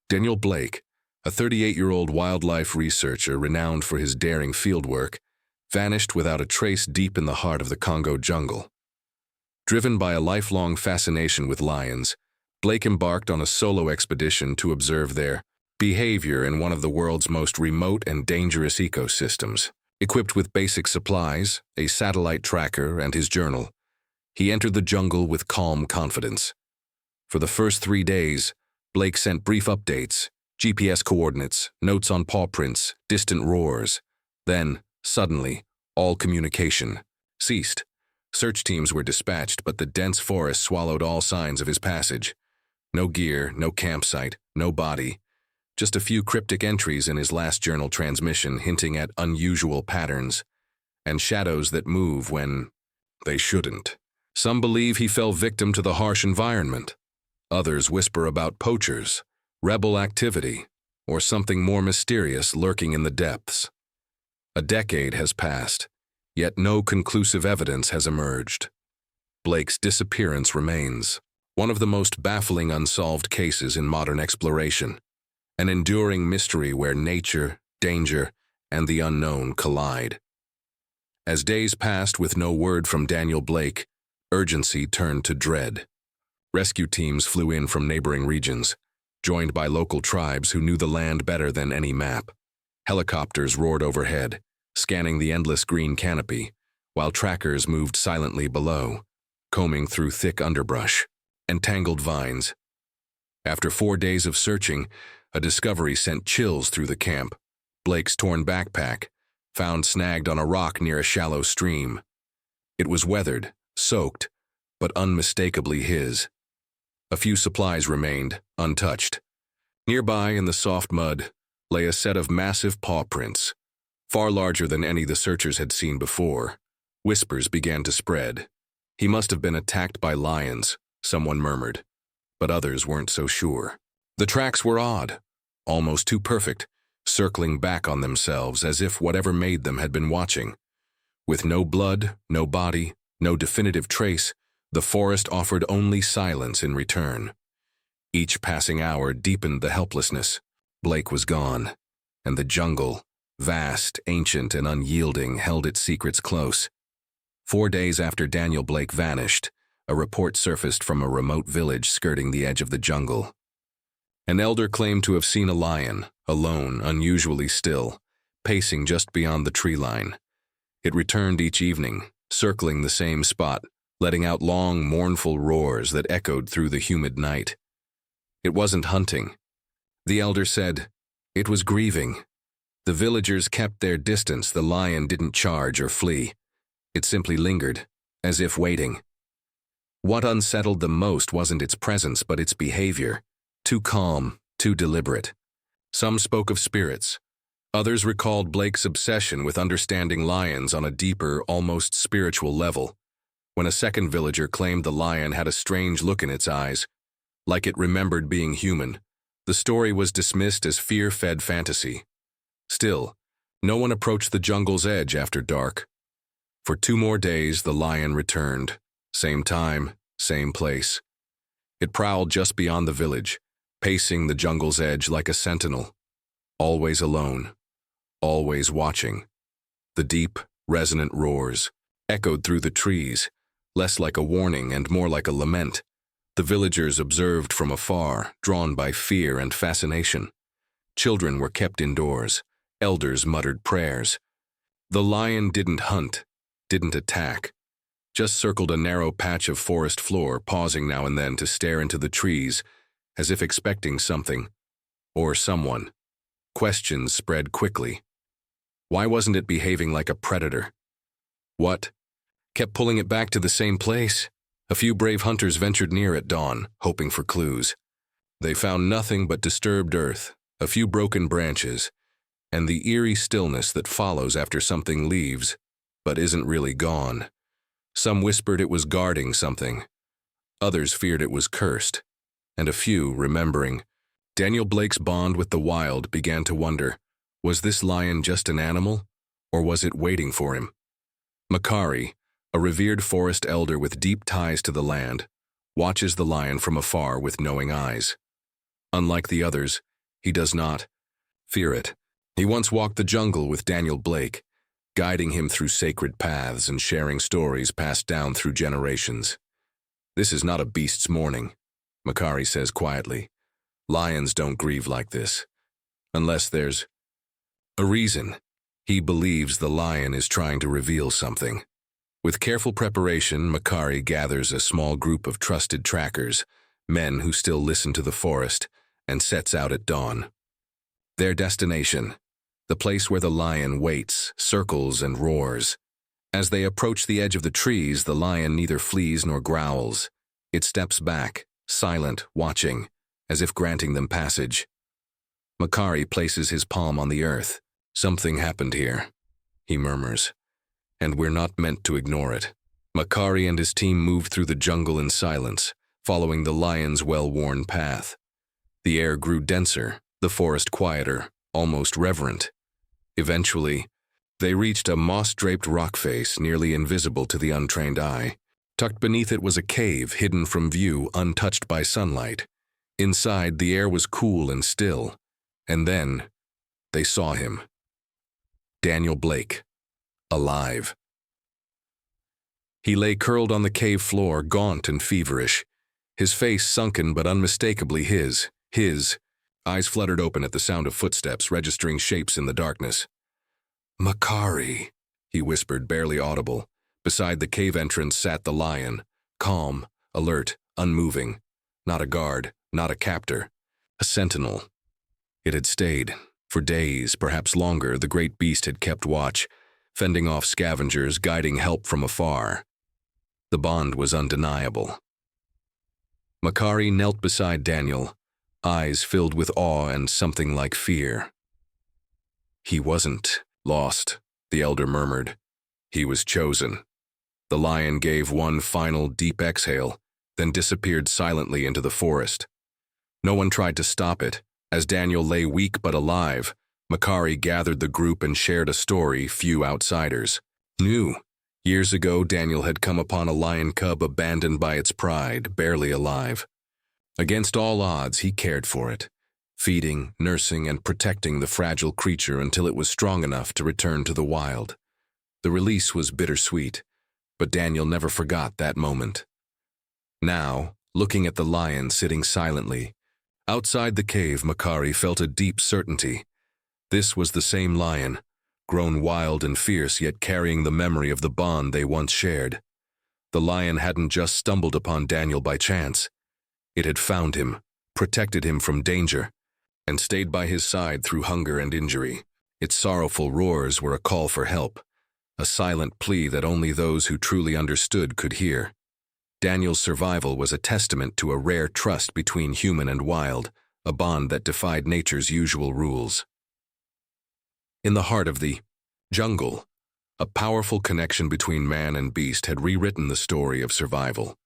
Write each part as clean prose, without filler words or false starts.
Daniel Blake, a 38-year-old wildlife researcher renowned for his daring fieldwork, vanished without a trace deep in the heart of the Congo jungle. Driven by a lifelong fascination with lions, Blake embarked on a solo expedition to observe their behavior in one of the world's most remote and dangerous ecosystems. Equipped with basic supplies, a satellite tracker, and his journal, he entered the jungle with calm confidence. For the first 3 days, Blake sent brief updates, GPS coordinates, notes on paw prints, distant roars. Then, suddenly, all communication ceased. Search teams were dispatched, but the dense forest swallowed all signs of his passage. No gear, no campsite, no body. Just a few cryptic entries in his last journal transmission hinting at unusual patterns and shadows that move when they shouldn't. Some believe he fell victim to the harsh environment. Others whisper about poachers, rebel activity, or something more mysterious lurking in the depths. A decade has passed, yet no conclusive evidence has emerged. Blake's disappearance remains one of the most baffling unsolved cases in modern exploration, an enduring mystery where nature, danger, and the unknown collide. As days passed with no word from Daniel Blake, urgency turned to dread. Rescue teams flew in from neighboring regions, joined by local tribes who knew the land better than any map. Helicopters roared overhead, scanning the endless green canopy, while trackers moved silently below, combing through thick underbrush and tangled vines. After 4 days of searching, a discovery sent chills through the camp. Blake's torn backpack, found snagged on a rock near a shallow stream. It was weathered, soaked, but unmistakably his. A few supplies remained, untouched. Nearby, in the soft mud, lay a set of massive paw prints, far larger than any the searchers had seen before. Whispers began to spread. He must have been attacked by lions, someone murmured, but others weren't so sure. The tracks were odd, almost too perfect, circling back on themselves as if whatever made them had been watching. With no blood, no body, no definitive trace, the forest offered only silence in return. Each passing hour deepened the helplessness. Blake was gone, and the jungle, vast, ancient, and unyielding, held its secrets close. 4 days after Daniel Blake vanished, a report surfaced from a remote village skirting the edge of the jungle. An elder claimed to have seen a lion, alone, unusually still, pacing just beyond the tree line. It returned each evening, circling the same spot, letting out long, mournful roars that echoed through the humid night. It wasn't hunting. The elder said, it was grieving. The villagers kept their distance. The lion didn't charge or flee. It simply lingered, as if waiting. What unsettled them most wasn't its presence, but its behavior. Too calm, too deliberate. Some spoke of spirits. Others recalled Blake's obsession with understanding lions on a deeper, almost spiritual level. When a second villager claimed the lion had a strange look in its eyes, like it remembered being human, the story was dismissed as fear-fed fantasy. Still, no one approached the jungle's edge after dark. For 2 more days, the lion returned. Same time, same place. It prowled just beyond the village, pacing the jungle's edge like a sentinel. Always alone, always watching. The deep, resonant roars echoed through the trees, less like a warning and more like a lament. The villagers observed from afar, drawn by fear and fascination. Children were kept indoors. Elders muttered prayers. The lion didn't hunt, didn't attack, just circled a narrow patch of forest floor, pausing now and then to stare into the trees, as if expecting something, or someone. Questions spread quickly. Why wasn't it behaving like a predator? What kept pulling it back to the same place? A few brave hunters ventured near at dawn, hoping for clues. They found nothing but disturbed earth, a few broken branches, and the eerie stillness that follows after something leaves, but isn't really gone. Some whispered it was guarding something. Others feared it was cursed. And a few, remembering Daniel Blake's bond with the wild, began to wonder, was this lion just an animal, or was it waiting for him? Makari, a revered forest elder with deep ties to the land, watches the lion from afar with knowing eyes. Unlike the others, He does not fear it. He once walked the jungle with Daniel Blake, guiding him through sacred paths and sharing stories passed down through generations. "This is not a beast's mourning," Makari says quietly. "Lions don't grieve like this. Unless there's a reason." He believes the lion is trying to reveal something. With careful preparation, Makari gathers a small group of trusted trackers, men who still listen to the forest, and sets out at dawn. Their destination, the place where the lion waits, circles, and roars. As they approach the edge of the trees, the lion neither flees nor growls. It steps back, silent, watching, as if granting them passage. Makari places his palm on the earth. "Something happened here," he murmurs, "and we're not meant to ignore it." Makari and his team moved through the jungle in silence, following the lion's well-worn path. The air grew denser, the forest quieter, almost reverent. Eventually, they reached a moss-draped rock face nearly invisible to the untrained eye. Tucked beneath it was a cave hidden from view, untouched by sunlight. Inside, the air was cool and still. And then, they saw him. Daniel Blake, alive. He lay curled on the cave floor, gaunt and feverish, his face sunken but unmistakably his. Eyes fluttered open at the sound of footsteps, registering shapes in the darkness. "Makari," he whispered, barely audible. Beside the cave entrance sat the lion, calm, alert, unmoving. Not a guard, not a captor. A sentinel. It had stayed. For days, perhaps longer, the great beast had kept watch, fending off scavengers, guiding help from afar. The bond was undeniable. Makari knelt beside Daniel, eyes filled with awe and something like fear. "He wasn't lost," the elder murmured. "He was chosen." The lion gave one final deep exhale, then disappeared silently into the forest. No one tried to stop it. As Daniel lay weak but alive, Makari gathered the group and shared a story few outsiders knew. Years ago, Daniel had come upon a lion cub abandoned by its pride, barely alive. Against all odds, he cared for it, feeding, nursing, and protecting the fragile creature until it was strong enough to return to the wild. The release was bittersweet, but Daniel never forgot that moment. Now, looking at the lion sitting silently, outside the cave, Makari felt a deep certainty. This was the same lion, grown wild and fierce, yet carrying the memory of the bond they once shared. The lion hadn't just stumbled upon Daniel by chance. It had found him, protected him from danger, and stayed by his side through hunger and injury. Its sorrowful roars were a call for help, a silent plea that only those who truly understood could hear. Daniel's survival was a testament to a rare trust between human and wild, a bond that defied nature's usual rules. In the heart of the jungle, a powerful connection between man and beast had rewritten the story of survival.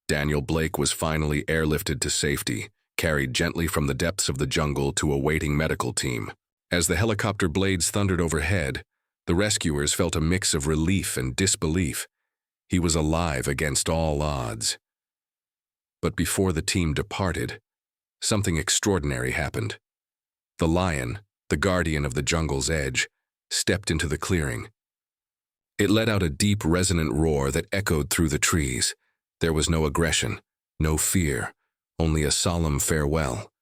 Daniel Blake was finally airlifted to safety, carried gently from the depths of the jungle to a waiting medical team. As the helicopter blades thundered overhead, the rescuers felt a mix of relief and disbelief. He was alive against all odds. But before the team departed, something extraordinary happened. The lion, the guardian of the jungle's edge, stepped into the clearing. It let out a deep, resonant roar that echoed through the trees. There was no aggression, no fear, only a solemn farewell.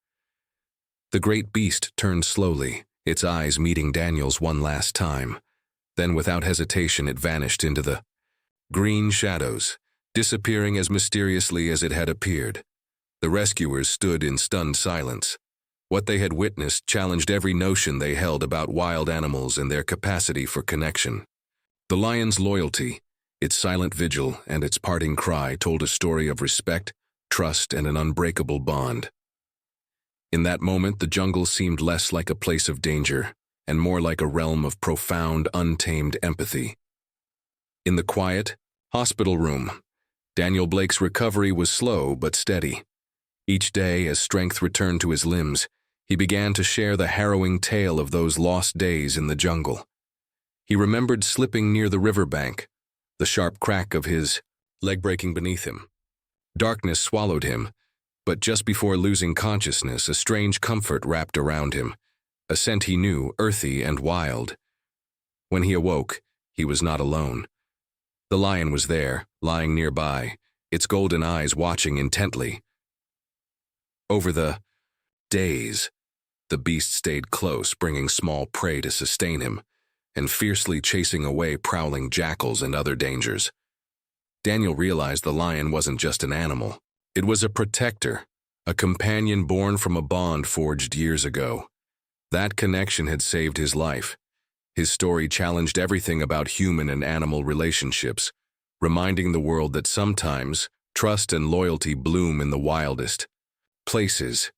The great beast turned slowly, its eyes meeting Daniel's one last time. Then, without hesitation, it vanished into the green shadows, disappearing as mysteriously as it had appeared. The rescuers stood in stunned silence. What they had witnessed challenged every notion they held about wild animals and their capacity for connection. The lion's loyalty, its silent vigil, and its parting cry told a story of respect, trust, and an unbreakable bond. In that moment, the jungle seemed less like a place of danger and more like a realm of profound, untamed empathy. In the quiet, hospital room, Daniel Blake's recovery was slow but steady. Each day, as strength returned to his limbs, he began to share the harrowing tale of those lost days in the jungle. He remembered slipping near the riverbank, the sharp crack of his leg breaking beneath him. Darkness swallowed him, But just before losing consciousness, a strange comfort wrapped around him, a scent he knew, earthy and wild. When he awoke, he was not alone. The lion was there, lying nearby, its golden eyes watching intently. Over the days, the beast stayed close, bringing small prey to sustain him, and fiercely chasing away prowling jackals and other dangers. Daniel realized the lion wasn't just an animal. It was a protector, a companion born from a bond forged years ago. That connection had saved his life. His story challenged everything about human and animal relationships, reminding the world that sometimes trust and loyalty bloom in the wildest places,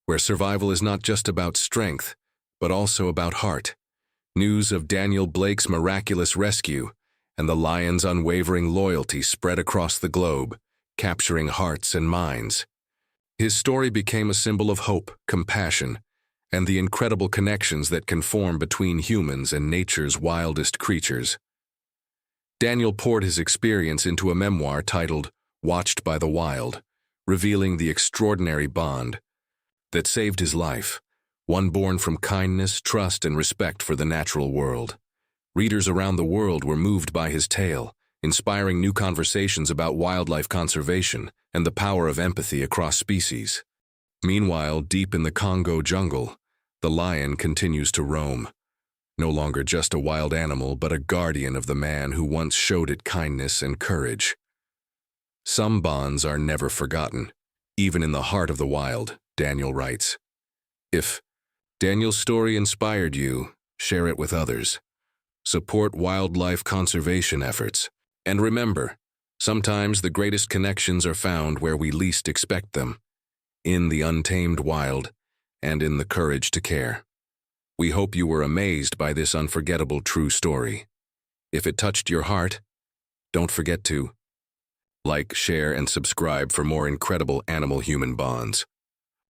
where survival is not just about strength, but also about heart. News of Daniel Blake's miraculous rescue and the lion's unwavering loyalty spread across the globe, capturing hearts and minds. His story became a symbol of hope, compassion, and the incredible connections that can form between humans and nature's wildest creatures. Daniel poured his experience into a memoir titled Watched by the Wild, revealing the extraordinary bond that saved his life, one born from kindness, trust, and respect for the natural world. Readers around the world were moved by his tale, inspiring new conversations about wildlife conservation and the power of empathy across species. Meanwhile, deep in the Congo jungle, the lion continues to roam, no longer just a wild animal, but a guardian of the man who once showed it kindness and courage. Some bonds are never forgotten, even in the heart of the wild, Daniel writes. If Daniel's story inspired you, share it with others. Support wildlife conservation efforts. And remember, sometimes the greatest connections are found where we least expect them, in the untamed wild and in the courage to care. We hope you were amazed by this unforgettable true story. If it touched your heart, don't forget to like, share, and subscribe for more incredible animal-human bonds.